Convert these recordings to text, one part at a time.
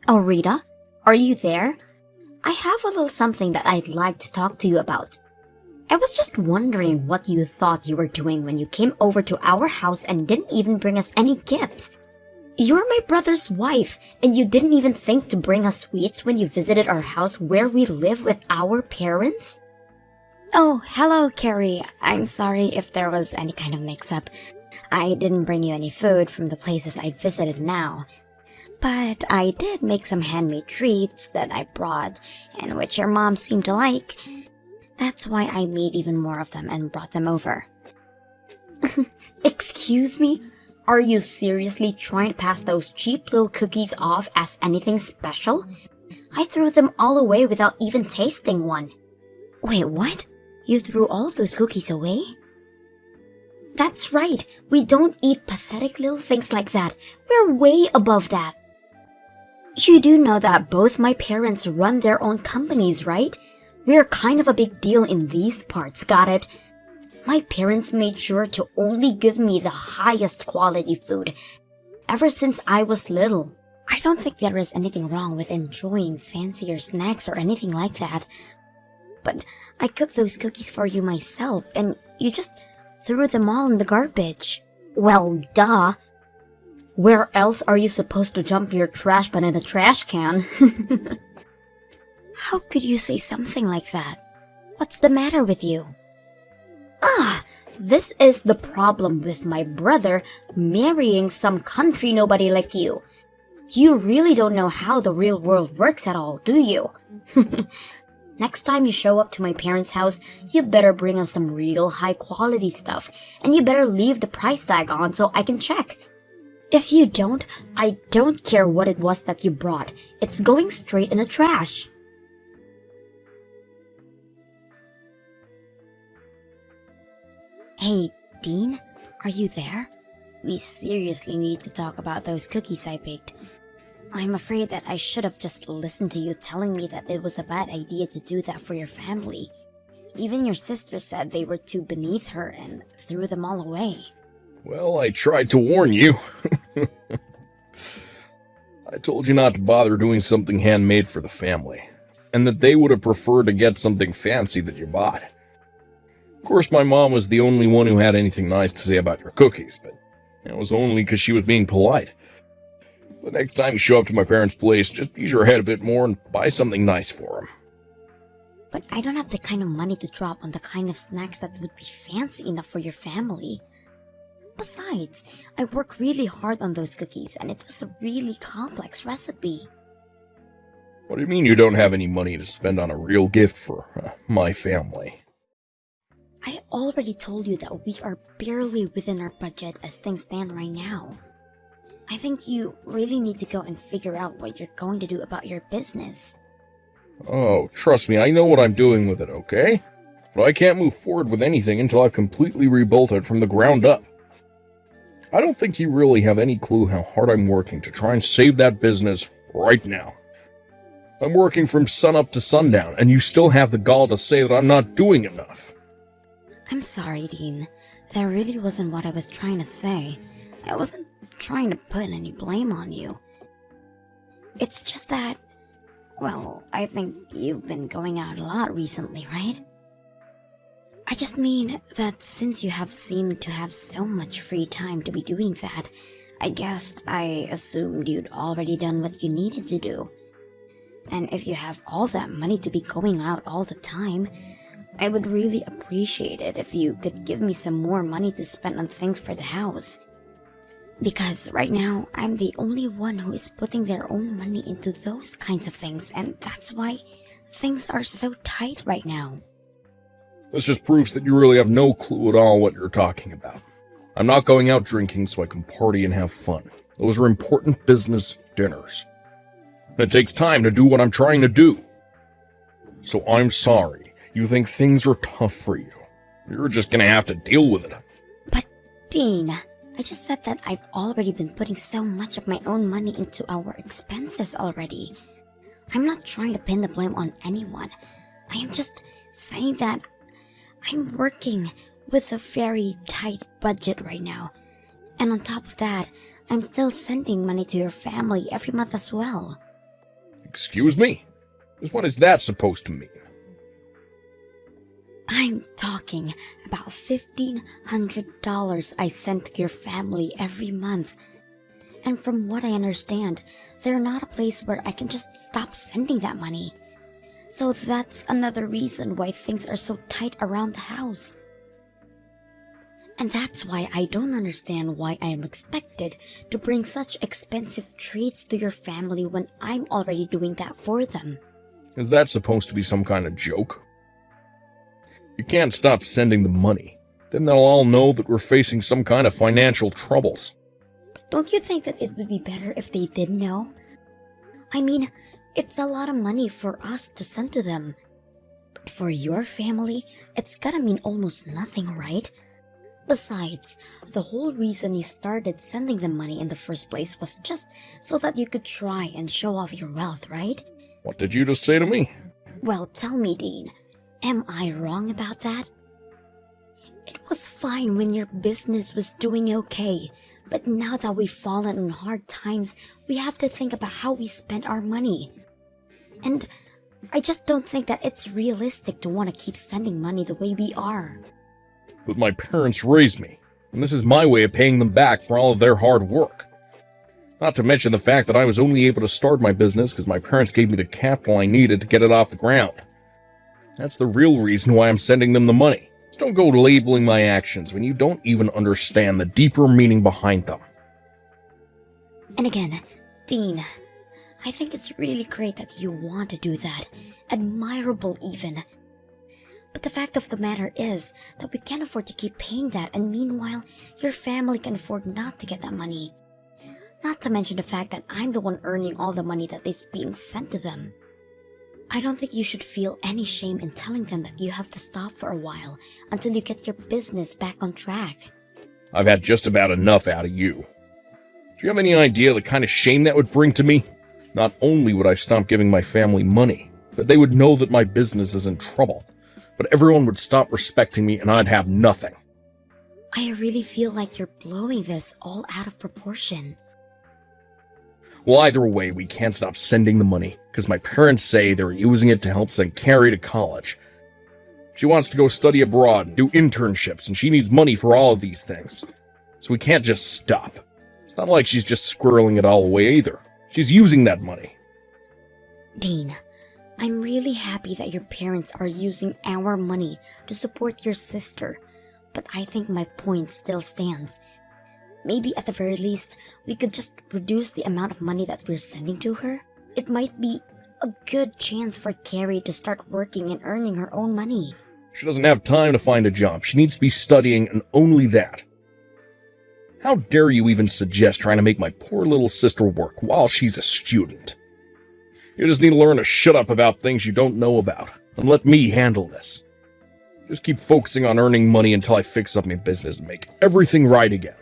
Oh, Rita, are you there? I have a little something that I'd like to talk to you about. I was just wondering what you thought you were doing when you came over to our house and didn't even bring us any gifts. You're my brother's wife, and you didn't even think to bring us sweets when you visited our house where we live with our parents? Oh, hello, Carrie. I'm sorry if there was any kind of mix-up. I didn't bring you any food from the places I visited now. But I did make some handmade treats that I brought, and which your mom seemed to like. That's why I made even more of them and brought them over. Excuse me? Are you seriously trying to pass those cheap little cookies off as anything special? I threw them all away without even tasting one. Wait, what? You threw all of those cookies away? That's right. We don't eat pathetic little things like that. We're way above that. You do know that both my parents run their own companies, right? We're kind of a big deal in these parts, got it? My parents made sure to only give me the highest quality food ever since I was little. I don't think there is anything wrong with enjoying fancier snacks or anything like that. But I cooked those cookies for you myself, and you just threw them all in the garbage. Well, duh. Where else are you supposed to dump your trash but in a trash can? How could you say something like that? What's the matter with you? This is the problem with my brother marrying some country nobody like you. You really don't know how the real world works at all, do you? Next time you show up to my parents' house, you better bring us some real high-quality stuff, and you better leave the price tag on so I can check. If you don't, I don't care what it was that you brought. It's going straight in the trash. Hey, Dean, are you there? We seriously need to talk about those cookies I baked. I'm afraid that I should have just listened to you telling me that it was a bad idea to do that for your family. Even your sister said they were too beneath her and threw them all away. Well, I tried to warn you. I told you not to bother doing something handmade for the family, and that they would have preferred to get something fancy that you bought. Of course, my mom was the only one who had anything nice to say about your cookies, but that was only because she was being polite. The next time you show up to my parents' place, just use your head a bit more and buy something nice for them. But I don't have the kind of money to drop on the kind of snacks that would be fancy enough for your family. Besides, I worked really hard on those cookies, and it was a really complex recipe. What do you mean you don't have any money to spend on a real gift for my family? I already told you that we are barely within our budget as things stand right now. I think you really need to go and figure out what you're going to do about your business. Oh, trust me, I know what I'm doing with it, okay? But I can't move forward with anything until I've completely rebuilt it from the ground up. I don't think you really have any clue how hard I'm working to try and save that business right now. I'm working from sunup to sundown, and you still have the gall to say that I'm not doing enough. I'm sorry, Dean. That really wasn't what I was trying to say. I wasn't trying to put any blame on you. It's just that, well, I think you've been going out a lot recently, right? I just mean that since you have seemed to have so much free time to be doing that, I guess I assumed you'd already done what you needed to do. And if you have all that money to be going out all the time, I would really appreciate it if you could give me some more money to spend on things for the house. Because right now, I'm the only one who is putting their own money into those kinds of things, and that's why things are so tight right now. This just proves that you really have no clue at all what you're talking about. I'm not going out drinking so I can party and have fun. Those are important business dinners. And it takes time to do what I'm trying to do. So I'm sorry. You think things are tough for you. You're just gonna have to deal with it. But, Dean, I just said that I've already been putting so much of my own money into our expenses already. I'm not trying to pin the blame on anyone. I am just saying that I'm working with a very tight budget right now. And on top of that, I'm still sending money to your family every month as well. Excuse me? What is that supposed to mean? I'm talking about $1,500 I send to your family every month. And from what I understand, they're not a place where I can just stop sending that money. So that's another reason why things are so tight around the house. And that's why I don't understand why I am expected to bring such expensive treats to your family when I'm already doing that for them. Is that supposed to be some kind of joke? You can't stop sending the money. Then they'll all know that we're facing some kind of financial troubles. But don't you think that it would be better if they did know? I mean, it's a lot of money for us to send to them. But for your family, it's gotta mean almost nothing, right? Besides, the whole reason you started sending them money in the first place was just so that you could try and show off your wealth, right? What did you just say to me? Well, tell me, Dean, am I wrong about that? It was fine when your business was doing okay, but now that we've fallen on hard times, we have to think about how we spend our money. And I just don't think that it's realistic to want to keep sending money the way we are. But my parents raised me, and this is my way of paying them back for all of their hard work. Not to mention the fact that I was only able to start my business because my parents gave me the capital I needed to get it off the ground. That's the real reason why I'm sending them the money. Just don't go labeling my actions when you don't even understand the deeper meaning behind them. And again, Dean, I think it's really great that you want to do that. Admirable even. But the fact of the matter is that we can't afford to keep paying that, and meanwhile, your family can afford not to get that money. Not to mention the fact that I'm the one earning all the money that is being sent to them. I don't think you should feel any shame in telling them that you have to stop for a while until you get your business back on track. I've had just about enough out of you. Do you have any idea the kind of shame that would bring to me? Not only would I stop giving my family money, but they would know that my business is in trouble. But everyone would stop respecting me and I'd have nothing. I really feel like you're blowing this all out of proportion. Well, either way, we can't stop sending the money, because my parents say they're using it to help send Carrie to college. She wants to go study abroad and do internships, and she needs money for all of these things. So we can't just stop. It's not like she's just squirreling it all away either. She's using that money. Dean, I'm really happy that your parents are using our money to support your sister, but I think my point still stands. Maybe at the very least, we could just reduce the amount of money that we're sending to her. It might be a good chance for Carrie to start working and earning her own money. She doesn't have time to find a job. She needs to be studying, and only that. How dare you even suggest trying to make my poor little sister work while she's a student? You just need to learn to shut up about things you don't know about, and let me handle this. Just keep focusing on earning money until I fix up my business and make everything right again.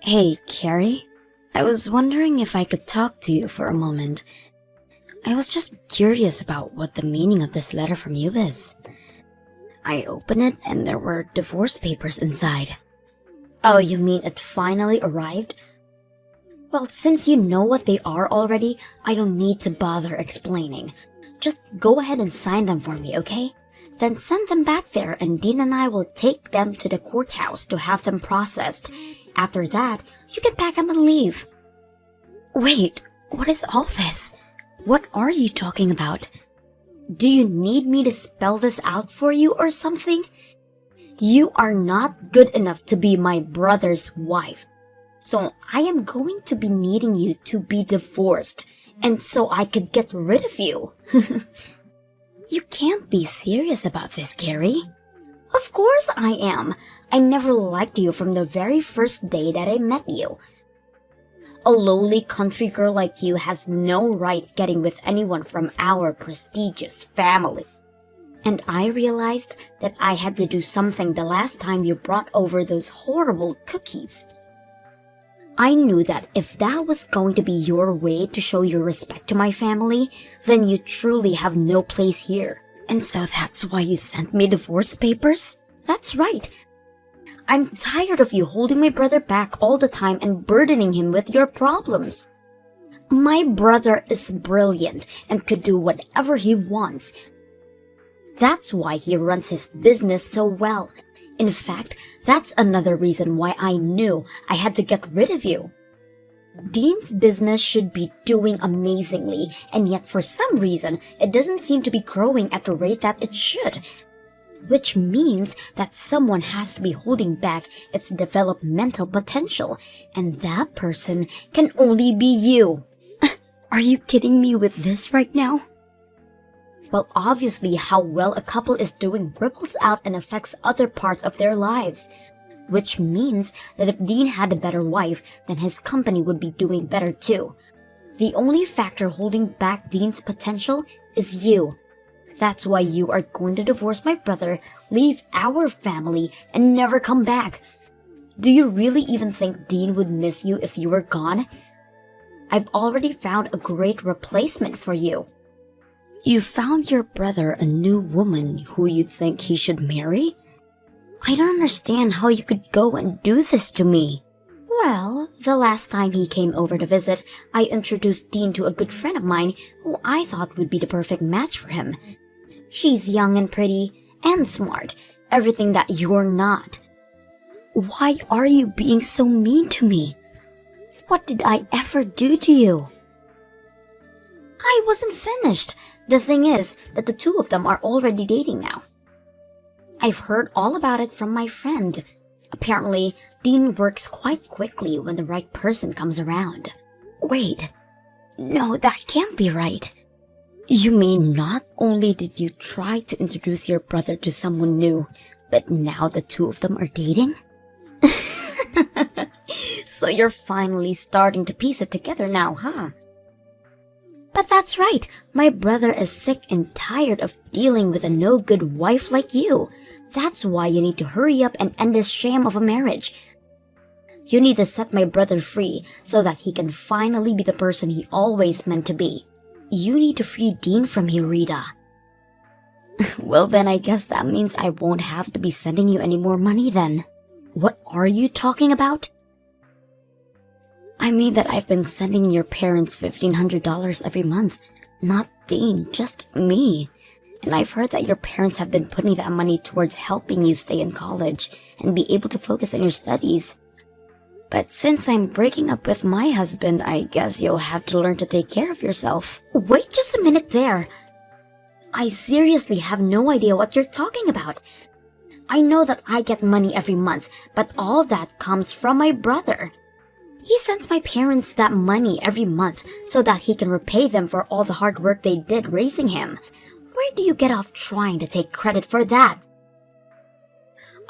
Hey, Carrie. I was wondering if I could talk to you for a moment. I was just curious about what the meaning of this letter from you is. I opened it and there were divorce papers inside. Oh, you mean it finally arrived? Well, since you know what they are already, I don't need to bother explaining. Just go ahead and sign them for me, okay? Then send them back there and Dean and I will take them to the courthouse to have them processed. After that, you can pack them and leave. Wait, what is all this? What are you talking about? Do you need me to spell this out for you or something? You are not good enough to be my brother's wife. So I am going to be needing you to be divorced, and so I could get rid of you. You can't be serious about this, Carrie. Of course I am. I never liked you from the very first day that I met you. A lowly country girl like you has no right getting with anyone from our prestigious family. And I realized that I had to do something the last time you brought over those horrible cookies. I knew that if that was going to be your way to show your respect to my family, then you truly have no place here. And so that's why you sent me divorce papers? That's right. I'm tired of you holding my brother back all the time and burdening him with your problems. My brother is brilliant and could do whatever he wants. That's why he runs his business so well. In fact, that's another reason why I knew I had to get rid of you. Dean's business should be doing amazingly, and yet for some reason, it doesn't seem to be growing at the rate that it should. Which means that someone has to be holding back its developmental potential, and that person can only be you. Are you kidding me with this right now? Well, obviously, how well a couple is doing ripples out and affects other parts of their lives. Which means that if Dean had a better wife, then his company would be doing better too. The only factor holding back Dean's potential is you. That's why you are going to divorce my brother, leave our family, and never come back. Do you really even think Dean would miss you if you were gone? I've already found a great replacement for you. You found your brother a new woman who you think he should marry? I don't understand how you could go and do this to me. Well, the last time he came over to visit, I introduced Dean to a good friend of mine who I thought would be the perfect match for him. She's young and pretty and smart, everything that you're not. Why are you being so mean to me? What did I ever do to you? I wasn't finished. The thing is that the two of them are already dating now. I've heard all about it from my friend. Apparently, Dean works quite quickly when the right person comes around. Wait, no, that can't be right. You mean not only did you try to introduce your brother to someone new, but now the two of them are dating? So you're finally starting to piece it together now, huh? But that's right, my brother is sick and tired of dealing with a no-good wife like you. That's why you need to hurry up and end this sham of a marriage. You need to set my brother free so that he can finally be the person he always meant to be. You need to free Dean from you, Rita. Well, then I guess that means I won't have to be sending you any more money then. What are you talking about? I mean that I've been sending your parents $1,500 every month. Not Dean, just me. And I've heard that your parents have been putting that money towards helping you stay in college and be able to focus on your studies. But since I'm breaking up with my husband, I guess you'll have to learn to take care of yourself. Wait just a minute there. I seriously have no idea what you're talking about. I know that I get money every month, but all that comes from my brother. He sends my parents that money every month so that he can repay them for all the hard work they did raising him. Where do you get off trying to take credit for that?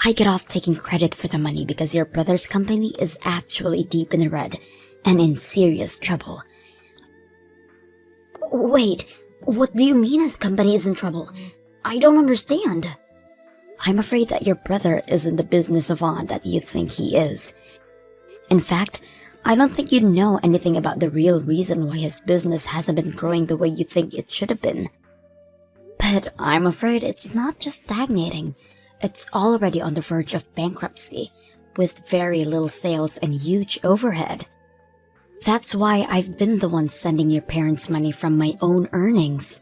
I get off taking credit for the money because your brother's company is actually deep in the red and in serious trouble. Wait, what do you mean his company is in trouble? I don't understand. I'm afraid that your brother isn't the business savant that you think he is. In fact, I don't think you know anything about the real reason why his business hasn't been growing the way you think it should have been. But I'm afraid it's not just stagnating. It's already on the verge of bankruptcy, with very little sales and huge overhead. That's why I've been the one sending your parents money from my own earnings.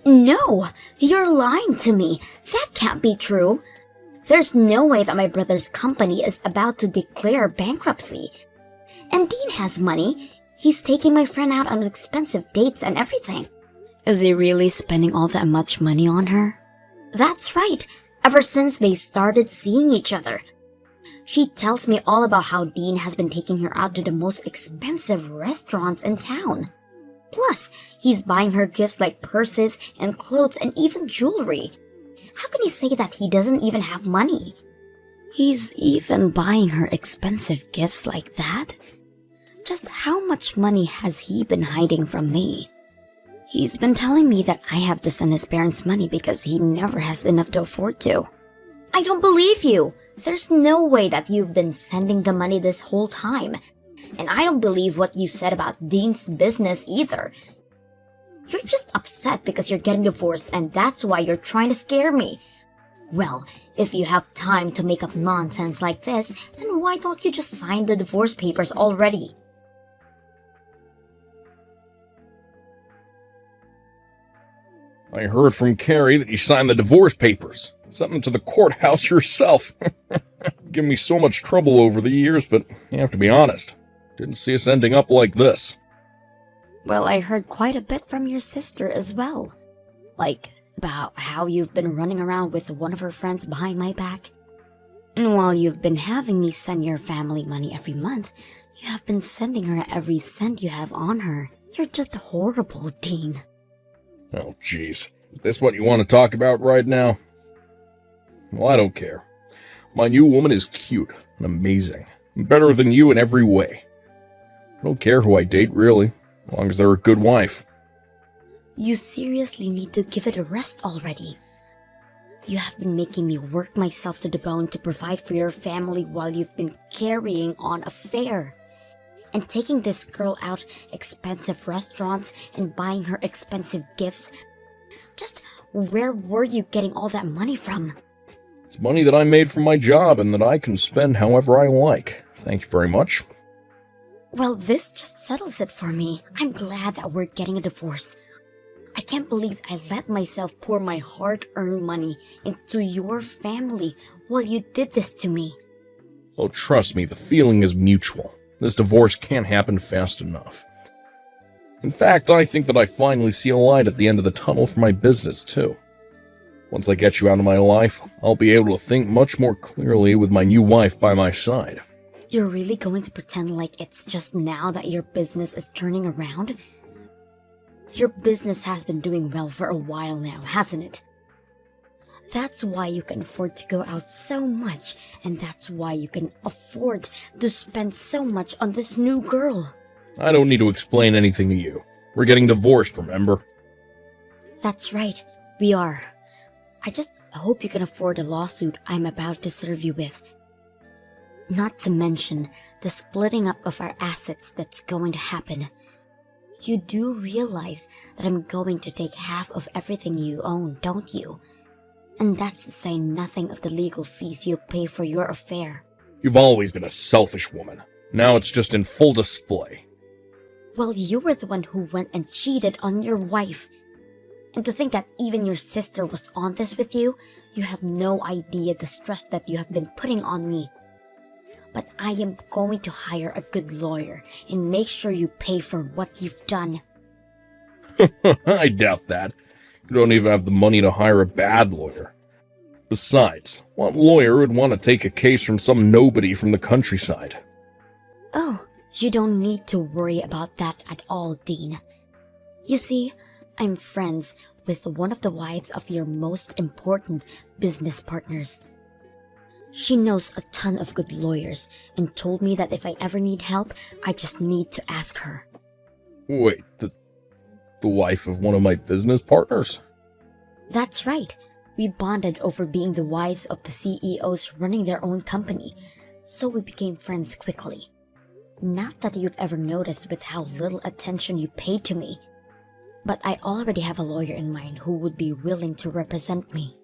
No, you're lying to me. That can't be true. There's no way that my brother's company is about to declare bankruptcy. And Dean has money. He's taking my friend out on expensive dates and everything. Is he really spending all that much money on her? That's right. Ever since they started seeing each other. She tells me all about how Dean has been taking her out to the most expensive restaurants in town. Plus, he's buying her gifts like purses and clothes and even jewelry. How can he say that he doesn't even have money? He's even buying her expensive gifts like that? Just how much money has he been hiding from me? He's been telling me that I have to send his parents money because he never has enough to afford to. I don't believe you. There's no way that you've been sending the money this whole time. And I don't believe what you said about Dean's business either. You're just upset because you're getting divorced and that's why you're trying to scare me. Well, If you have time to make up nonsense like this, then why don't you just sign the divorce papers already? I heard from Carrie that you signed the divorce papers. Sent them to the courthouse yourself. Given me so much trouble over the years, but you have to be honest. Didn't see us ending up like this. Well, I heard quite a bit from your sister as well. Like, about how you've been running around with one of her friends behind my back. And while you've been having me send your family money every month, you have been sending her every cent you have on her. You're just horrible, Dean. Oh, jeez. Is this what you want to talk about right now? Well, I don't care. My new woman is cute and amazing. And better than you in every way. I don't care who I date, really, as long as they're a good wife. You seriously need to give it a rest already. You have been making me work myself to the bone to provide for your family while you've been carrying on affair. And taking this girl out expensive restaurants and buying her expensive gifts. Just where were you getting all that money from? It's money that I made from my job and that I can spend however I like. Thank you very much. Well, this just settles it for me. I'm glad that we're getting a divorce. I can't believe I let myself pour my hard-earned money into your family while you did this to me. Oh, trust me, the feeling is mutual. This divorce can't happen fast enough. In fact, I think that I finally see a light at the end of the tunnel for my business, too. Once I get you out of my life, I'll be able to think much more clearly with my new wife by my side. You're really going to pretend like it's just now that your business is turning around? Your business has been doing well for a while now, hasn't it? That's why you can afford to go out so much, and that's why you can afford to spend so much on this new girl. I don't need to explain anything to you. We're getting divorced, remember? That's right, we are. I just hope you can afford the lawsuit I'm about to serve you with. Not to mention the splitting up of our assets that's going to happen. You do realize that I'm going to take half of everything you own, don't you? And that's to say nothing of the legal fees you'll pay for your affair. You've always been a selfish woman. Now it's just in full display. Well, you were the one who went and cheated on your wife. And to think that even your sister was on this with you, you have no idea the stress that you have been putting on me. But I am going to hire a good lawyer and make sure you pay for what you've done. I doubt that. You don't even have the money to hire a bad lawyer. Besides, what lawyer would want to take a case from some nobody from the countryside? Oh, you don't need to worry about that at all, Dean. You see, I'm friends with one of the wives of your most important business partners. She knows a ton of good lawyers and told me that if I ever need help, I just need to ask her. Wait, the wife of one of my business partners? That's right. We bonded over being the wives of the CEOs running their own company, so we became friends quickly. Not that you've ever noticed with how little attention you paid to me, but I already have a lawyer in mind who would be willing to represent me.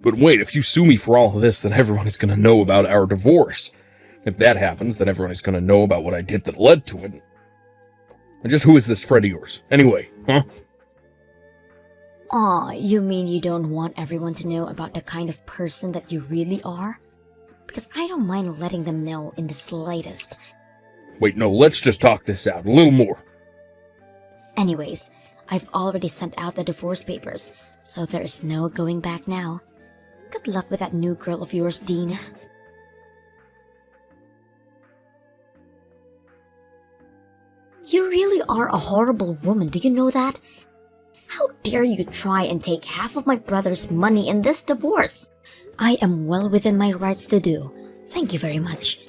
But wait, if you sue me for all of this, then everyone is going to know about our divorce. If that happens, then everyone is going to know about what I did that led to it. And just who is this friend of yours, anyway, huh? Aw, you mean you don't want everyone to know about the kind of person that you really are? Because I don't mind letting them know in the slightest. Wait, no, let's just talk this out a little more. Anyways, I've already sent out the divorce papers, so there's no going back now. Good luck with that new girl of yours, Dean. You really are a horrible woman, do you know that? How dare you try and take half of my brother's money in this divorce? I am well within my rights to do. Thank you very much.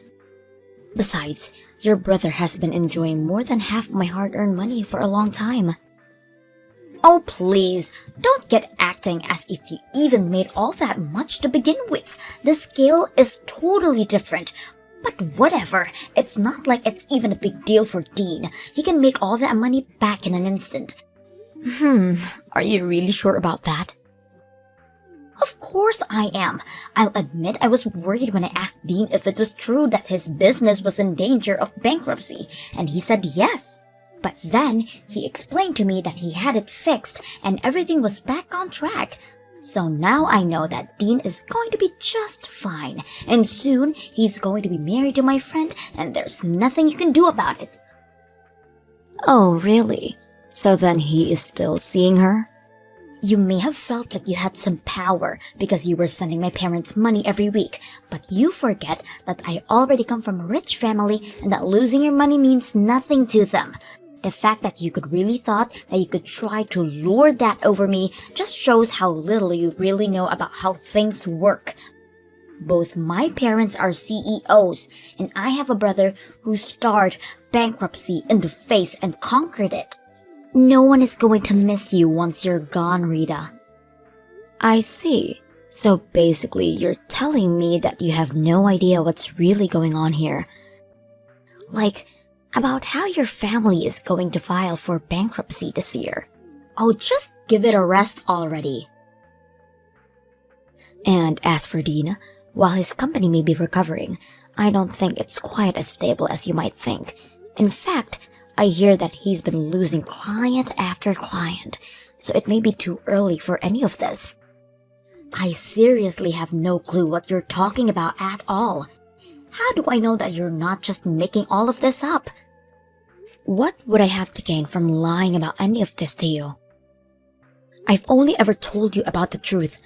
Besides, your brother has been enjoying more than half my hard-earned money for a long time. Oh, please, don't get acting as if you even made all that much to begin with. The scale is totally different. But whatever, it's not like it's even a big deal for Dean. He can make all that money back in an instant. Are you really sure about that? Of course I am. I'll admit I was worried when I asked Dean if it was true that his business was in danger of bankruptcy, and he said yes. But then he explained to me that he had it fixed and everything was back on track. So now I know that Dean is going to be just fine, and soon he's going to be married to my friend, and there's nothing you can do about it. Oh, really? So then he is still seeing her? You may have felt like you had some power because you were sending my parents money every week, but you forget that I already come from a rich family and that losing your money means nothing to them. The fact that you could really thought that you could try to lord that over me just shows how little you really know about how things work. Both my parents are CEOs, and I have a brother who stared bankruptcy in the face and conquered it. No one is going to miss you once you're gone, Rita. I see. So basically, you're telling me that you have no idea what's really going on here. Like, about how your family is going to file for bankruptcy this year. Oh, just give it a rest already. And as for Dean, while his company may be recovering, I don't think it's quite as stable as you might think. In fact, I hear that he's been losing client after client, so it may be too early for any of this. I seriously have no clue what you're talking about at all. How do I know that you're not just making all of this up? What would I have to gain from lying about any of this to you? I've only ever told you about the truth.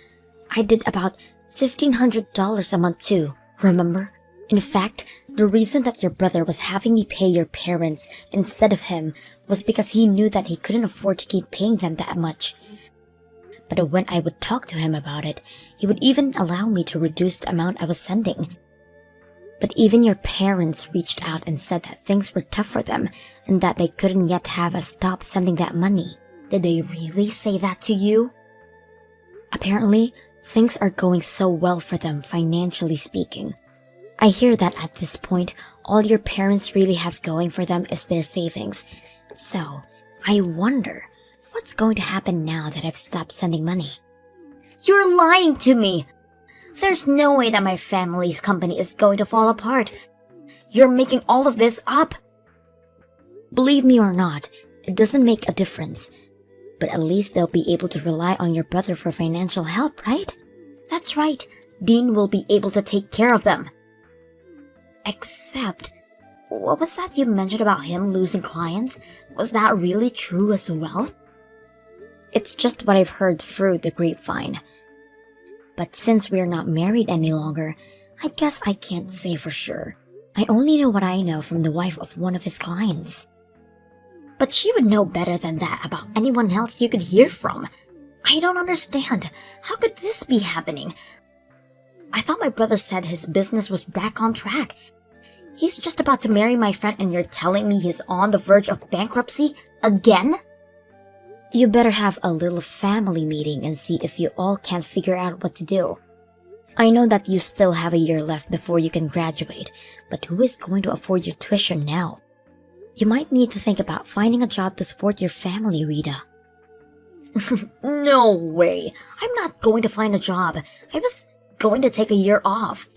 I did about $1,500 a month too, remember? In fact, the reason that your brother was having me pay your parents instead of him was because he knew that he couldn't afford to keep paying them that much. But when I would talk to him about it, he would even allow me to reduce the amount I was sending. But even your parents reached out and said that things were tough for them and that they couldn't yet have us stop sending that money. Did they really say that to you? Apparently, things are going so well for them financially speaking. I hear that at this point, all your parents really have going for them is their savings. So, I wonder, what's going to happen now that I've stopped sending money? You're lying to me! There's no way that my family's company is going to fall apart. You're making all of this up. Believe me or not, it doesn't make a difference. But at least they'll be able to rely on your brother for financial help, right? That's right. Dean will be able to take care of them. Except, what was that you mentioned about him losing clients? Was that really true as well? It's just what I've heard through the grapevine. But since we're not married any longer, I guess I can't say for sure. I only know what I know from the wife of one of his clients. But she would know better than that about anyone else you could hear from. I don't understand. How could this be happening? I thought my brother said his business was back on track. He's just about to marry my friend and you're telling me he's on the verge of bankruptcy again? You better have a little family meeting and see if you all can't figure out what to do. I know that you still have a year left before you can graduate, but who is going to afford your tuition now? You might need to think about finding a job to support your family, Rita. No way. I'm not going to find a job. I was going to take a year off.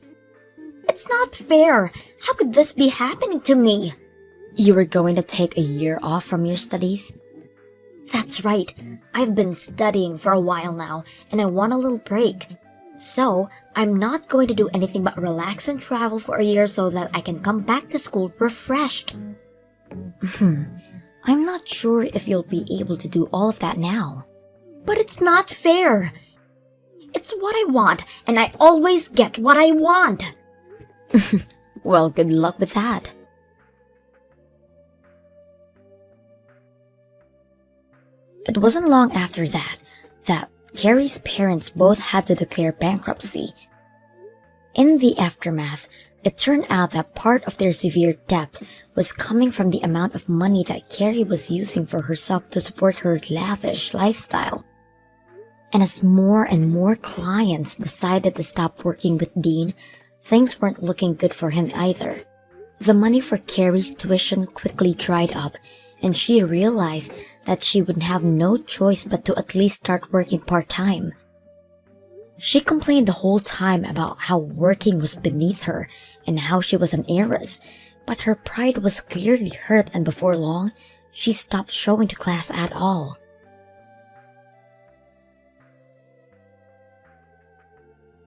It's not fair. How could this be happening to me? You were going to take a year off from your studies? That's right. I've been studying for a while now, and I want a little break. So, I'm not going to do anything but relax and travel for a year so that I can come back to school refreshed. I'm not sure if you'll be able to do all of that now. But it's not fair. It's what I want, and I always get what I want. Well, good luck with that. It wasn't long after that Carrie's parents both had to declare bankruptcy. In the aftermath, it turned out that part of their severe debt was coming from the amount of money that Carrie was using for herself to support her lavish lifestyle. And as more and more clients decided to stop working with Dean, things weren't looking good for him either. The money for Carrie's tuition quickly dried up, and she realized that she would have no choice but to at least start working part-time. She complained the whole time about how working was beneath her and how she was an heiress, but her pride was clearly hurt, and before long, she stopped showing to class at all.